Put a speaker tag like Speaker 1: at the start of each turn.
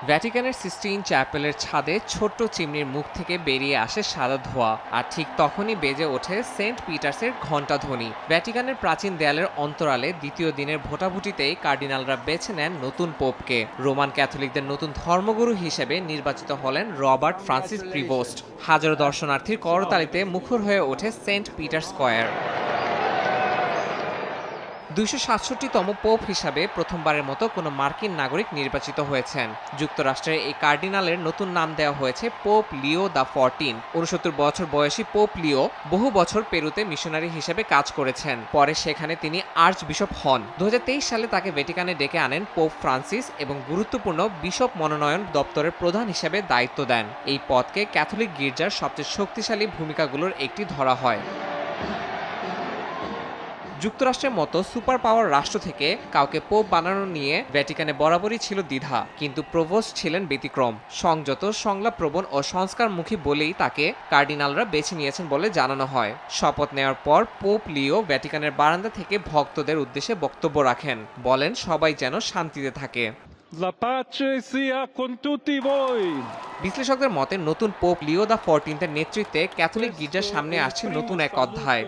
Speaker 1: ভ্যাটিকানের Sistine চ্যাপেলের ছাদে ছোট্ট চিমনির মুখ থেকে বেরিয়ে আসে সাদা ধোঁয়া, আর ঠিক তখনই বেজে ওঠে সেন্ট পিটার্সের ঘণ্টাধ্বনি। ভ্যাটিকানের প্রাচীন দেয়ালের অন্তরালে দ্বিতীয় দিনের ভোটাভুটিতেই কার্ডিনালরা বেছে নেন নতুন পোপকে। রোমান ক্যাথলিকদের নতুন ধর্মগুরু হিসেবে নির্বাচিত হলেন রবার্ট ফ্রান্সিস প্রিভোস্ট। হাজারো দর্শনার্থীর করতালিতে মুখর হয়ে ওঠে সেন্ট পিটার স্কয়ার। ২৬৭তম পোপ হিসাবে প্রথমবারের মতো কোনো মার্কিন নাগরিক নির্বাচিত হয়েছেন। যুক্তরাষ্ট্রের এই কার্ডিনালের নতুন নাম দেওয়া হয়েছে পোপ লিও দ্য 14। ৬৯ বছর বয়সী পোপ লিও বহু বছর পেরুতে মিশনারি হিসেবে কাজ করেছেন। পরে সেখানে তিনি আর্চ বিশপ হন। ২০২৩ সালে তাকে ভ্যাটিকানে ডেকে আনেন পোপ ফ্রান্সিস এবং গুরুত্বপূর্ণ বিশপ মনোনয়ন দপ্তরের প্রধান হিসেবে দায়িত্ব দেন। এই পদকে ক্যাথলিক গির্জার সবচেয়ে শক্তিশালী ভূমিকাগুলোর একটি ধরা হয়। যুক্তরাষ্ট্রের মতো সুপার পাওয়ার রাষ্ট্র থেকে কাউকে পোপ বানানো নিয়ে ভ্যাটিকানে বরাবরই ছিল দ্বিধা, কিন্তু প্রভোস্ট ছিলেন ব্যতিক্রম। সংযত, সংলাপপ্রবণ ও সংস্কারমুখী বলেই তাকে কার্ডিনালরা বেছে নিয়েছেন বলে জানানো হয়। শপথ নেওয়ার পর পোপ লিও ভ্যাটিকানের বারান্দা থেকে ভক্তদের উদ্দেশ্যে বক্তব্য রাখেন, বলেন সবাই যেন শান্তিতে থাকে।
Speaker 2: La pace sia con tutti voi.
Speaker 1: বিশ্লেষকদের মতে নতুন পোপ লিও দ্য 14 নেতৃত্বে ক্যাথলিক গির্জার সামনে আসছে নতুন এক অধ্যায়।